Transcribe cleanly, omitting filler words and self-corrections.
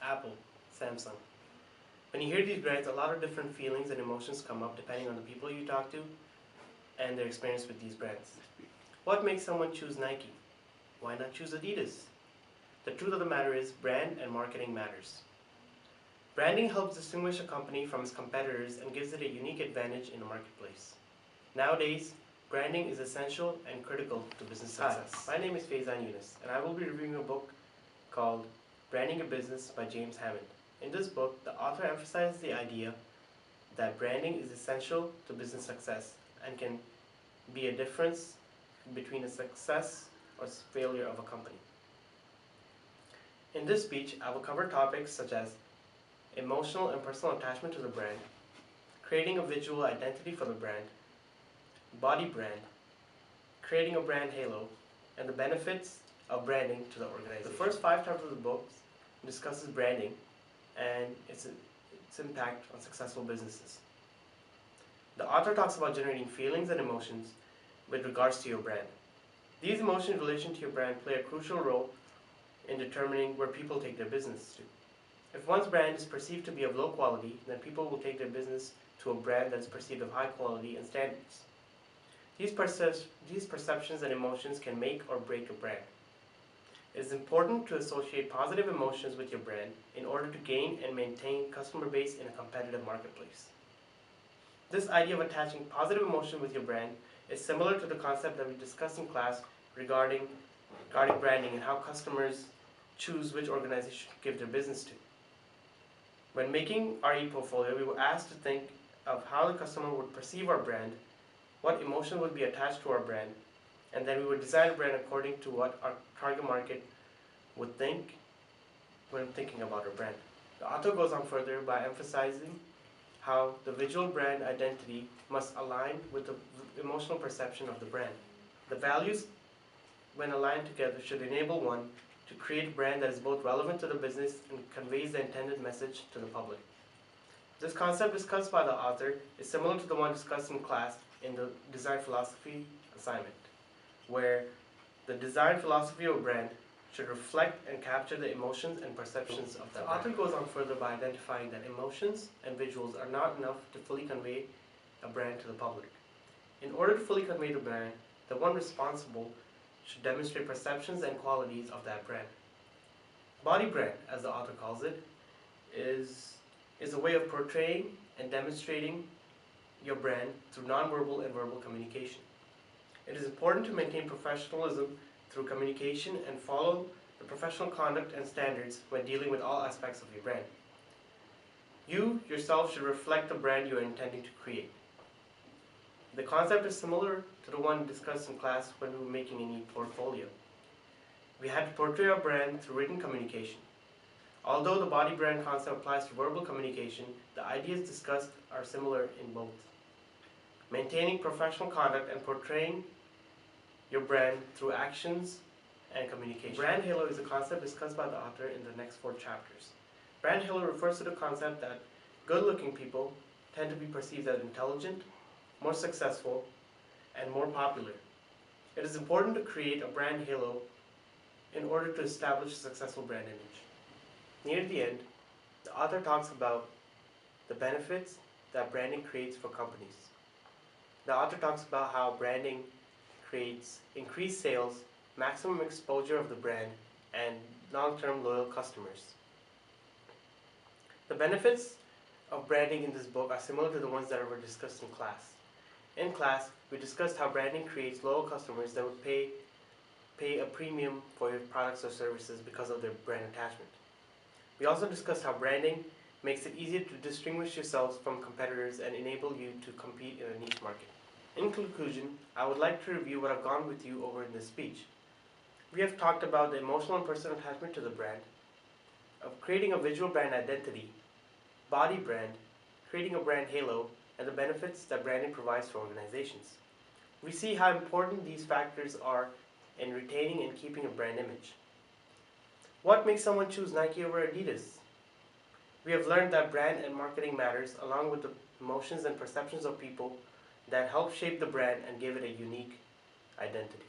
Apple, Samsung. When you hear these brands, a lot of different feelings and emotions come up depending on the people you talk to and their experience with these brands. What makes someone choose Nike? Why not choose Adidas? The truth of the matter is, brand and marketing matters. Branding helps distinguish a company from its competitors and gives it a unique advantage in the marketplace. Nowadays, branding is essential and critical to business success. Hi, my name is Faizan Yunus, and I will be reviewing a book called Branding a Business by James Hammond. In this book, the author emphasizes the idea that branding is essential to business success and can be a difference between a success or failure of a company. In this speech, I will cover topics such as emotional and personal attachment to the brand, creating a visual identity for the brand, body brand, creating a brand halo, and the benefits of branding to the organization. The first 5 chapters of the book discusses branding and its impact on successful businesses. The author talks about generating feelings and emotions with regards to your brand. These emotions in relation to your brand play a crucial role in determining where people take their business to. If one's brand is perceived to be of low quality, then people will take their business to a brand that is perceived of high quality and standards. These perceptions and emotions can make or break a brand. It is important to associate positive emotions with your brand in order to gain and maintain customer base in a competitive marketplace. This idea of attaching positive emotion with your brand is similar to the concept that we discussed in class regarding branding and how customers choose which organization to give their business to. When making our e-portfolio, we were asked to think of how the customer would perceive our brand, what emotion would be attached to our brand, and then we would design a brand according to what our target market would think when thinking about our brand. The author goes on further by emphasizing how the visual brand identity must align with the emotional perception of the brand. The values, when aligned together, should enable one to create a brand that is both relevant to the business and conveys the intended message to the public. This concept discussed by the author is similar to the one discussed in class in the design philosophy assignment, where the design philosophy of a brand should reflect and capture the emotions and perceptions of the brand. The author goes on further by identifying that emotions and visuals are not enough to fully convey a brand to the public. In order to fully convey the brand, the one responsible should demonstrate perceptions and qualities of that brand. Body brand, as the author calls it, is a way of portraying and demonstrating your brand through nonverbal and verbal communication. It is important to maintain professionalism through communication and follow the professional conduct and standards when dealing with all aspects of your brand. You yourself should reflect the brand you are intending to create. The concept is similar to the one discussed in class when we were making an e-portfolio. We had to portray our brand through written communication. Although the body brand concept applies to verbal communication, the ideas discussed are similar in both. Maintaining professional conduct and portraying your brand through actions and communication. Brand halo is a concept discussed by the author in the next 4 chapters. Brand halo refers to the concept that good-looking people tend to be perceived as intelligent, more successful, and more popular. It is important to create a brand halo in order to establish a successful brand image. Near the end, the author talks about the benefits that branding creates for companies. The author talks about how branding creates increased sales, maximum exposure of the brand, and long-term loyal customers. The benefits of branding in this book are similar to the ones that were discussed in class. In class, we discussed how branding creates loyal customers that would pay a premium for your products or services because of their brand attachment. We also discussed how branding makes it easier to distinguish yourselves from competitors and enable you to compete in a niche market. In conclusion, I would like to review what I've gone with you over in this speech. We have talked about the emotional and personal attachment to the brand, of creating a visual brand identity, body brand, creating a brand halo, and the benefits that branding provides to organizations. We see how important these factors are in retaining and keeping a brand image. What makes someone choose Nike over Adidas? We have learned that brand and marketing matters, along with the emotions and perceptions of people that help shape the brand and give it a unique identity.